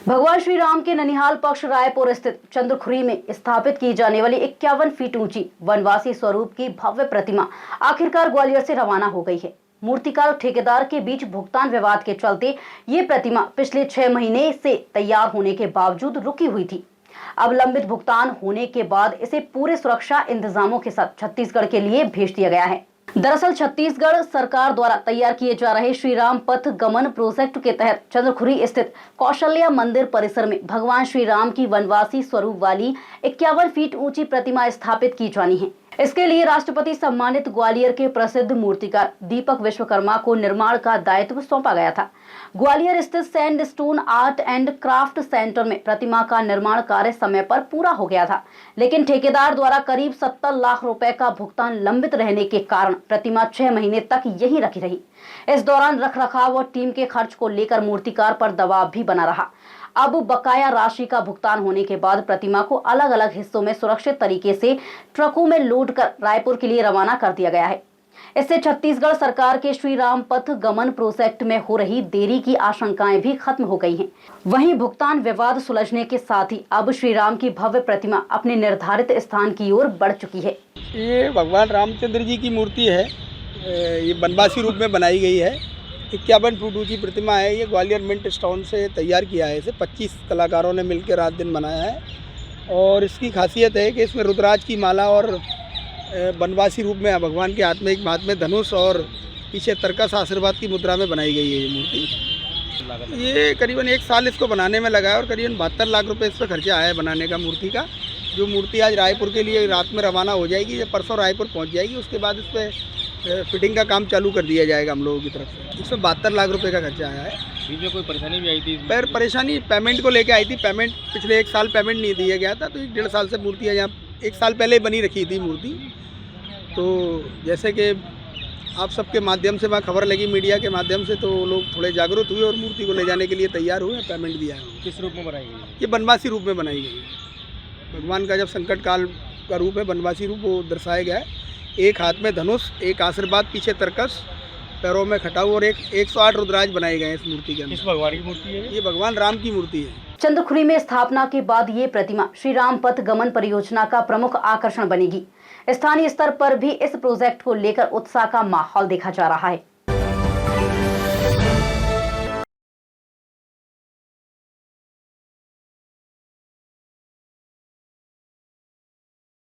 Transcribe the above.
भगवान श्री राम के ननिहाल पक्ष रायपुर स्थित चंद्रखुरी में स्थापित की जाने वाली 51 फीट ऊंची वनवासी स्वरूप की भव्य प्रतिमा आखिरकार ग्वालियर से रवाना हो गई है। मूर्तिकार और ठेकेदार के बीच भुगतान विवाद के चलते ये प्रतिमा पिछले 6 महीने से तैयार होने के बावजूद रुकी हुई थी। अब लंबित भुगतान होने के बाद इसे पूरे सुरक्षा इंतजामों के साथ छत्तीसगढ़ के लिए भेज दिया गया है। दरअसल छत्तीसगढ़ सरकार द्वारा तैयार किए जा रहे श्री राम पथ गमन प्रोजेक्ट के तहत चंद्रखुरी स्थित कौशल्या मंदिर परिसर में भगवान श्री राम की वनवासी स्वरूप वाली 51 फीट ऊंची प्रतिमा स्थापित की जानी है। इसके लिए राष्ट्रपति सम्मानित ग्वालियर के प्रसिद्ध मूर्तिकार दीपक विश्वकर्मा को निर्माण का दायित्व सौंपा गया था। ग्वालियर स्थित sandstone art and craft centre में प्रतिमा का निर्माण कार्य समय पर पूरा हो गया था, लेकिन ठेकेदार द्वारा करीब 70 लाख रुपए का भुगतान लंबित रहने के कारण प्रतिमा 6 महीने तक यहीं रखी रही। इस दौरान रखरखाव और टीम के खर्च को लेकर मूर्तिकार पर दबाव भी बना रहा। अब बकाया राशि का भुगतान होने के बाद प्रतिमा को अलग अलग हिस्सों में सुरक्षित तरीके से ट्रकों में लोड कर रायपुर के लिए रवाना कर दिया गया है। इससे छत्तीसगढ़ सरकार के श्री राम पथ गमन प्रोजेक्ट में हो रही देरी की आशंकाएं भी खत्म हो गई हैं। वहीं भुगतान विवाद सुलझने के साथ ही अब श्री राम की भव्य प्रतिमा अपने निर्धारित स्थान की ओर बढ़ चुकी है। ये भगवान रामचंद्र जी की मूर्ति है। ये बनवासी रूप में बनाई गई है। 51 फुट ऊंची प्रतिमा है। ये ग्वालियर मिंट स्टोन से तैयार किया है। इसे 25 कलाकारों ने मिलकर रात दिन बनाया है और इसकी खासियत है कि इसमें रुद्राज की माला और बनवासी रूप में भगवान के हाथ में एक हाथ में धनुष और पीछे तरकस आशीर्वाद की मुद्रा में बनाई गई है। ये मूर्ति ये करीबन 1 साल इसको बनाने में लगा है और करीबन 72 लाख रुपए इस पर खर्चा आया है बनाने का मूर्ति का। जो मूर्ति आज रायपुर के लिए रात में रवाना हो जाएगी, जब परसों रायपुर पहुँच जाएगी, उसके बाद इस पर फिटिंग का काम चालू कर दिया जाएगा हम लोगों की तरफ से। इसमें 72 लाख रुपए का खर्चा आया है। बीच में कोई परेशानी भी आई थी? परेशानी पेमेंट को लेके आई थी। पेमेंट पिछले 1 साल पेमेंट नहीं दिया गया था, तो 1.5 साल से मूर्ति है यहाँ 1 साल पहले बनी रखी थी मूर्ति। तो जैसे कि आप सबके माध्यम से वहाँ खबर लगी, मीडिया के माध्यम से, तो लोग थोड़े जागरूक हुए और मूर्ति को ले जाने के लिए तैयार हुए, पेमेंट दिया है। किस रूप में बनाई गई है? ये बनवासी रूप में बनाई गई है। भगवान का जब संकट काल का रूप है, बनवासी रूप वो दर्शाया गया है। एक हाथ में धनुष, एक आशीर्वाद, पीछे तरकस, पैरों में खटाऊ और 108 रुद्राज बनाए गए हैं इस मूर्ति के अंदर। किस भगवान की मूर्ति है? ये भगवान राम की मूर्ति है। चंद्रखुरी में स्थापना के बाद ये प्रतिमा श्री राम पथ गमन परियोजना का प्रमुख आकर्षण बनेगी। स्थानीय स्तर पर भी इस प्रोजेक्ट को लेकर उत्साह का माहौल देखा जा रहा है।